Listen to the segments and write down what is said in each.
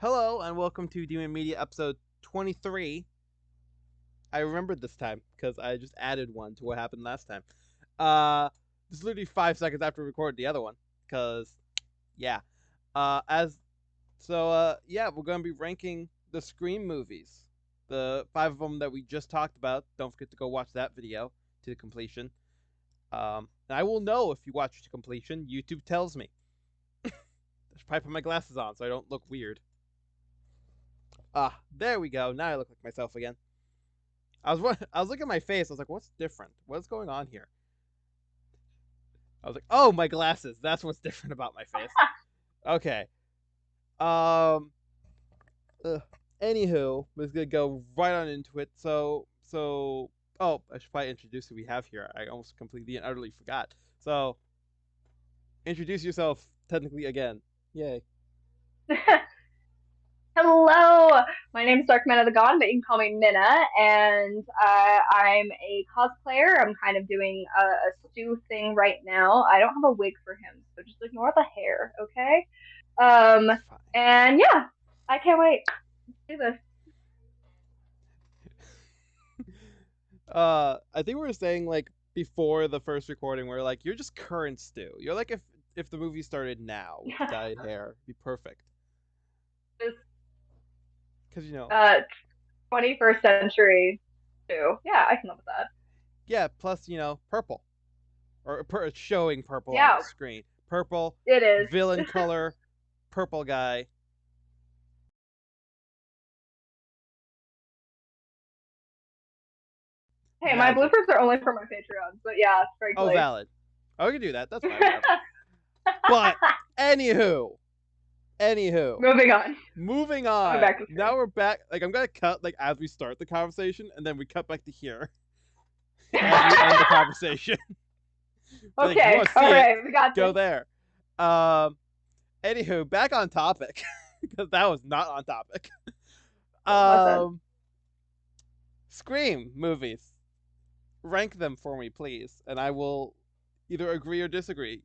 Hello and welcome to Demon Media episode 23. I remembered this time because I just added one to what happened last time. This is literally 5 seconds after we recorded the other one. Cause yeah. As so yeah, we're gonna be ranking the Scream movies. The 5 of them that we just talked about. Don't forget to go watch that video to the completion. And I will know if you watch to completion. YouTube tells me. I should probably put my glasses on so I don't look weird. There we go. Now I look like myself again. I was looking at my face. I was like, "What's different? What's going on here?" I was like, "Oh, my glasses. That's what's different about my face." Okay. Um. Uh, Anywho, we're just gonna go right on into it. Oh, I should probably introduce who we have here. I almost completely and utterly forgot. So, introduce yourself technically again. Yay. Hello, my name is Dark Man of the God, but you can call me Mina, and I'm a cosplayer. I'm kind of doing a Stu thing right now. I don't have a wig for him, so just ignore the hair, okay? Um, It's fine. and yeah, I can't wait to do this. I think we were saying like before the first recording, we're like, you're just current Stu. You're like if the movie started now with dyed hair, it'd be perfect. This Cause you know, uh 21st century Stu. Yeah, I can live with that. yeah. Plus, purple showing purple on the Yeah, screen. Purple, it is. villain color, purple guy. Hey, my Magic. bloopers are only for my Patreon, but yeah, Oh, frankly. valid. Oh, we can do that. That's fine. Whatever. But anywho, Moving on. moving Going on. back to Now Scream. we're back. Like I'm gonna cut like as we start the conversation, and then we cut back to here as we end the conversation. Like if you Okay, want to all see it, right, we got go this. there. Um. Anywho, back on topic because that was not on topic. It wasn't. Um. Scream movies. Rank them for me, please, and I will either agree or disagree.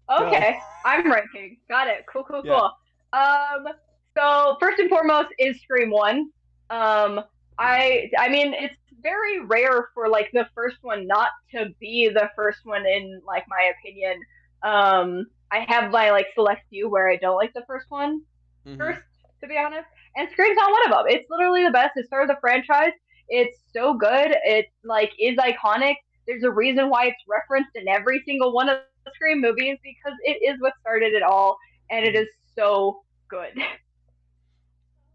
Go. Okay, I'm ranking. Got it. Cool, cool, Yeah. cool. Um, so first and foremost is Scream One. Um, I mean it's very rare for like the first one not to be the first one in like my opinion. I have my like select few where I don't like the first one Mm-hmm. first, to be honest. And Scream's not one of them. It's literally the best. It started the franchise. It's so good. It like is iconic. There's a reason why it's referenced in every single one of the Scream movies because it is what started it all, and it Mm-hmm. is so good.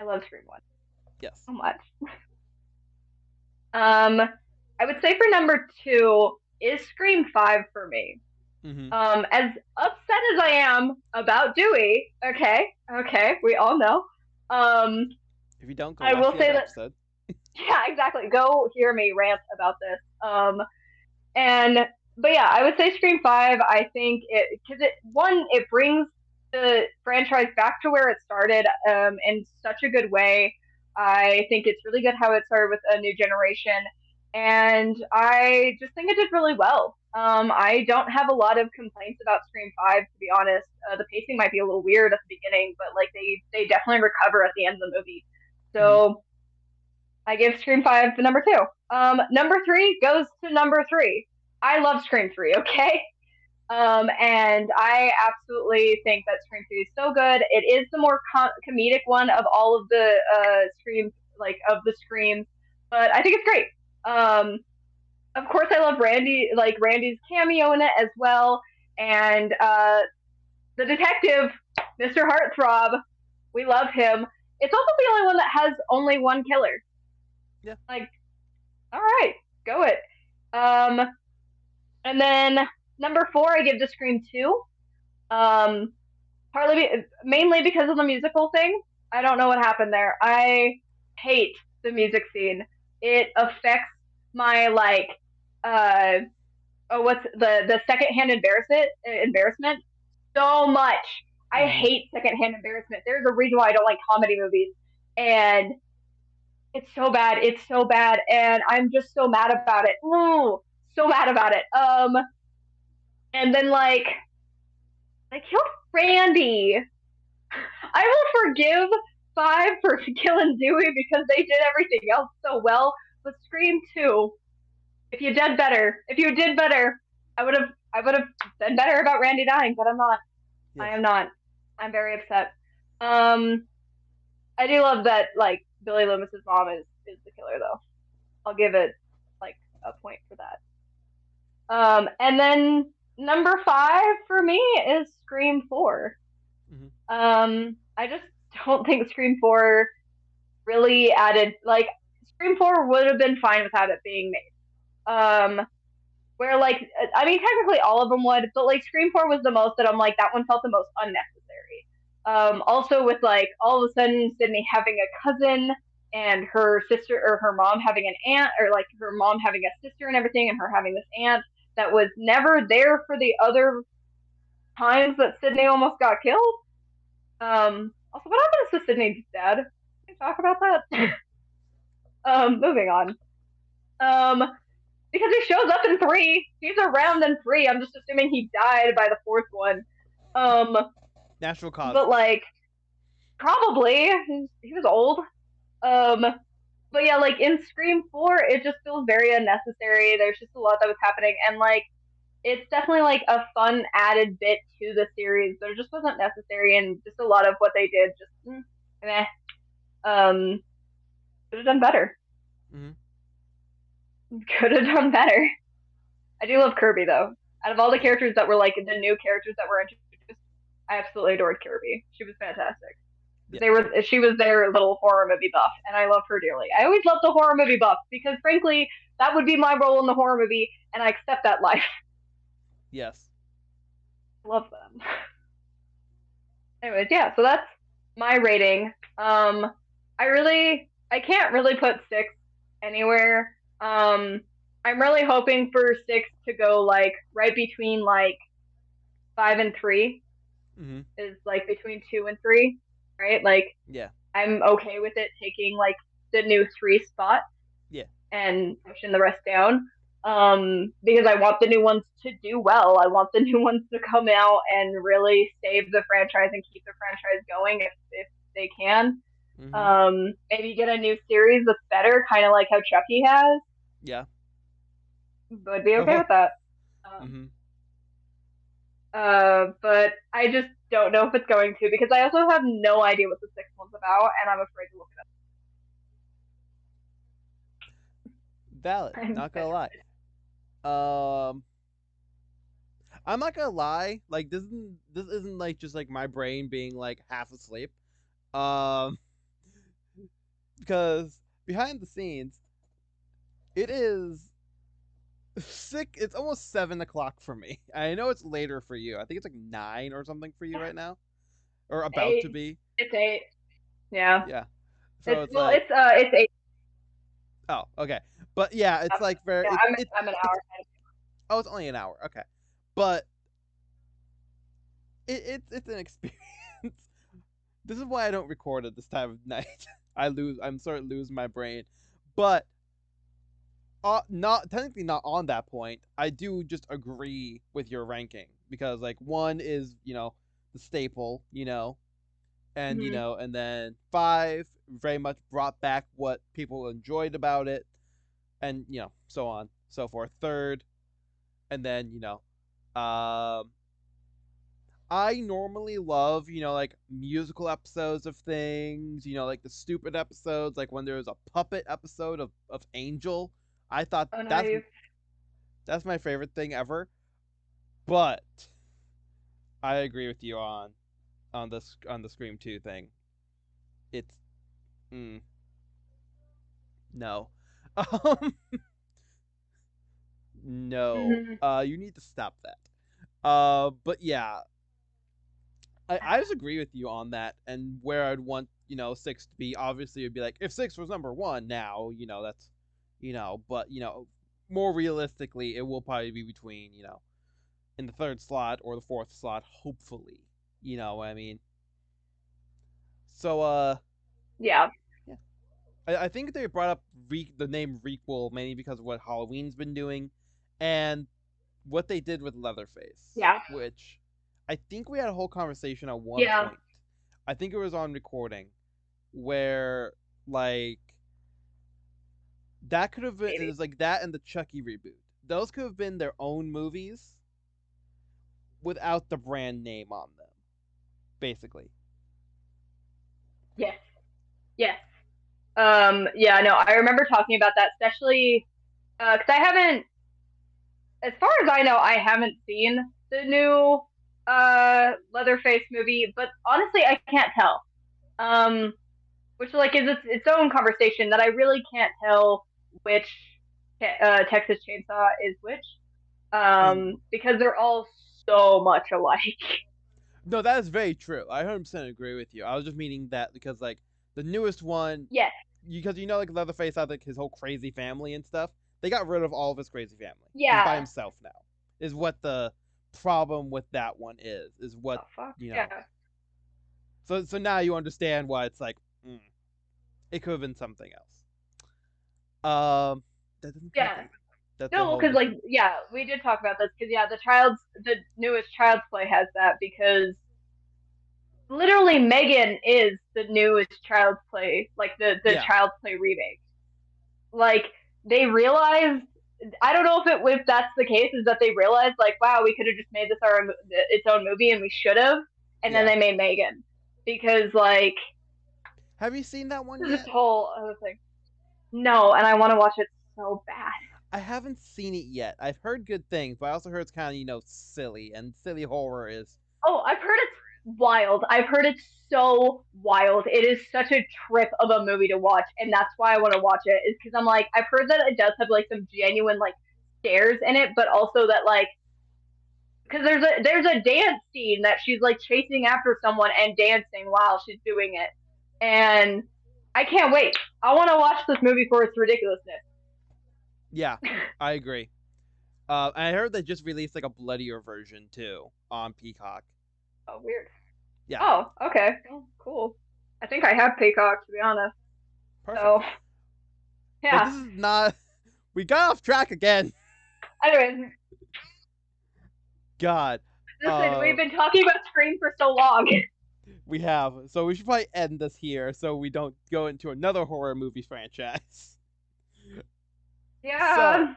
I love Scream One Yes. so much. Um, I would say for number two is Scream Five for me. Mm-hmm. As upset as I am about Dewey, okay, we all know. Um, If you don't, go I watch will the say other that episode. yeah, exactly. Go hear me rant about this. And but yeah, I would say Scream Five. I think it because it brings the franchise back to where it started in such a good way. I think it's really good how it started with a new generation, and I just think it did really well. I don't have a lot of complaints about Scream Five, to be honest. The pacing might be a little weird at the beginning, but like they definitely recover at the end of the movie. Mm-hmm. So I give Scream 5 the number 2. Number 3 goes to number 3. I love Scream 3, okay? And I absolutely think that Scream 3 is so good. It is the more comedic one of all of the Scream, like, of the Screams, but I think it's great. Of course, I love Randy's cameo in it as well. And the detective, Mr. Heartthrob, we love him. It's also the only one that has only one killer. Yeah. Like, all right, go it. Um, and then number 4, I give to Scream 2. Um, mainly because of the musical thing. I don't know what happened there. I hate the music scene. It affects my like, uh, what's the secondhand embarrassment so much. I Mm-hmm. hate secondhand embarrassment. There's a reason why I don't like comedy movies, and it's so bad. It's so bad, and I'm just so mad about it. Ooh, so mad about it. And then like they killed Randy. I will forgive five for killing Dewey because they did everything else so well. But Scream 2, if you did better, I would have said better about Randy dying, but I'm not. I Yes. am not. I'm very upset. Um, I do love that like Billy Loomis's mom is the killer though. I'll give it like a point for that. And then number five for me is Scream 4. Mm-hmm. I just don't think Scream 4 really added like Scream 4 would have been fine without it being made. Where like I mean technically all of them would, but like Scream 4 was the most that I'm like that one felt the most unnecessary. Also with like all of a sudden Sydney having a cousin and her sister or her mom having an aunt or like her mom having a sister and everything and her having this aunt that was never there for the other times that Sydney almost got killed. Also, what happens to Sydney's dad? Can we talk about that? Moving on. Um, because he shows up in three. He's around in three. I'm just assuming he died by the fourth one. Um, Natural but causes. like probably he was old. Um, but yeah, like in Scream 4, it just feels very unnecessary. There's just a lot that was happening, and like it's definitely like a fun added bit to the series, but it just wasn't necessary, and just a lot of what they did just meh. Um, could have done better. Mm-hmm. Could have done better. I do love Kirby though. Out of all the Yeah. characters that were like the new characters that were introduced, I absolutely adored Kirby. She was fantastic. Yeah. She was their little horror movie buff, and I love her dearly. I always loved the horror movie buff because frankly, that would be my role in the horror movie, and I accept that life. Yes. I love them. Anyways, yeah, so that's my rating. I can't really put six anywhere. I'm really hoping for six to go like right between like five and three Mm-hmm. is like between two and three, right? Like Yeah. I'm okay with it taking like the new three spot Yeah. and pushing the rest down. Because I want the new ones to do well. I want the new ones to come out and really save the franchise and keep the franchise going if they can. Mm-hmm. Maybe get a new series that's better, kind of like how Chucky has. Yeah. Would be okay Oh. with that. Um, Mm-hmm. but I just don't know if it's going to because I also have no idea what the sixth one's about, and I'm afraid to look Valid. it up. Not gonna lie. Um, I'm not gonna lie. Like this isn't like just like my brain being like half asleep. Um, because behind the scenes, it is sick. It's almost 7 o'clock for me. I know it's later for you. I think it's like 9 or something for you right now, or about to Eight. be. It's eight. Yeah. Yeah. So It's it's well. like, It's eight. oh, okay. But yeah, it's like very Yeah. I'm an it's hour. oh, it's only an hour. Okay, but it's an experience. This is why I don't record at this time of night. I'm starting to lose my brain. But not technically not on that point. I do just agree with your ranking because like one is the staple, and Mm-hmm. and then five very much brought back what people enjoyed about it, and so on so forth. Third, and then I normally love, like musical episodes of things, like the stupid episodes, like when there was a puppet episode of Angel. I thought Oh no, that's you. that's my favorite thing ever. But I agree with you on the Scream 2 thing. It's mm, no. Um no. Mm-hmm. You need to stop that. But yeah, I just agree with you on that, and where I'd want six to be. Obviously, it'd be like if six was number one now, that's but more realistically, it will probably be between in the third slot or the fourth slot, hopefully. You know what I mean? So Yeah. yeah, I think they brought up the name Requel mainly because of what Halloween's been doing, and what they did with Leatherface, Yeah. which I think we had a whole conversation at one Yeah. point. I think it was on recording where like that could have been it Maybe. was like that and the Chucky reboot. Those could have been their own movies without the brand name on them, basically. Yes. Yes. Yeah, no, I remember talking about that, especially because I haven't, as far as I know, I haven't seen the new Leatherface movie, but honestly, I can't tell. Um, which like is its own conversation that I really can't tell which Texas Chainsaw is which, Mm. because they're all so much alike. No, that is very true. I 100% agree with you. I was just meaning that because like the newest one, Yes, because you know like Leatherface had like his whole crazy family and stuff. They got rid of all of his crazy family. He's by yeah. himself now. Is what the problem with that one is. Is Oh what fuck, you yeah, know. So now you understand why it's like it could have been something else. Um, that doesn't count yeah. the that's a No, whole because like different. yeah, we did talk about this because yeah, the newest Child's Play has that because literally Megan is the newest Child's Play, like the Yeah, Child's Play remake. Like they realized, I don't know if that's the case, is that they realized like wow, we could have just made this our its own movie and we should have, and then yeah. they made Megan because like Have you seen that one this is yet? a whole other thing. No, and I want to watch it so bad. I haven't seen it yet. I've heard good things, but I also heard it's kind of silly, and silly horror is Oh, I've heard it's wild. I've heard it's so wild. It is such a trip of a movie to watch, and that's why I want to watch it. Is because I'm like, I've heard that it does have like some genuine like scares in it, but also that like because there's a dance scene that she's like chasing after someone and dancing while she's doing it, and I can't wait. I want to watch this movie for its ridiculousness. yeah. I agree. And I heard they just released like a bloodier version too on Peacock. Oh, weird. Yeah, Oh, okay. Oh, cool. I think I have Peacock to be honest. perfect. So But yeah. this is not. We got off track again. Anyways, God. listen, Uh, we've been talking about Scream for so long. we have. So we should probably end this here so we don't go into another horror movie franchise. So, Yeah.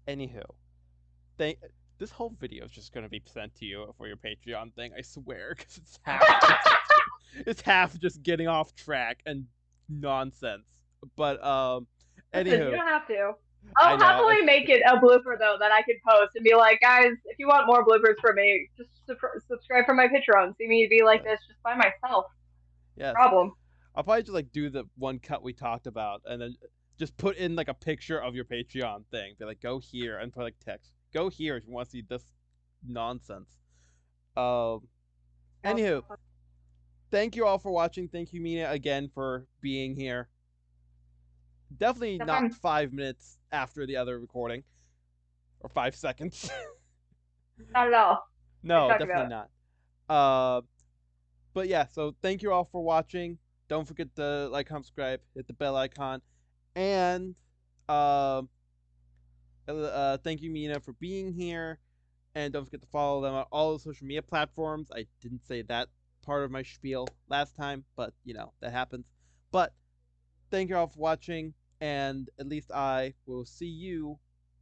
anywho, thank. This whole video is just gonna be sent to you for your Patreon thing. I swear, because it's half just getting off track and nonsense. But Listen, you anywho, don't have to. I I'll know. happily make it a blooper though that I could post and be like, guys, if you want more bloopers from me, just subscribe for my Patreon. See me be like Yes, this just by myself. yes. Problem. I'll probably just like do the one cut we talked about, and then just put in like a picture of your Patreon thing. Be like, go here, and put like text. Go here if you want to see this nonsense. Um. Anywho, thank you all for watching. Thank you, Mina, again for being here. Definitely No not problem. 5 minutes after the other recording, or 5 seconds. Not at all. What are you No, talking definitely about? not. Uh, but yeah, so thank you all for watching. Don't forget to like, comment, subscribe, hit the bell icon, and um, thank you, Mina, for being here. And don't forget to follow them on all the social media platforms. I didn't say that part of my spiel last time, but that happens. But thank you all for watching, and at least I will see you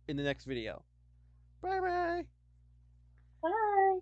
in the next video. Bye bye. Bye.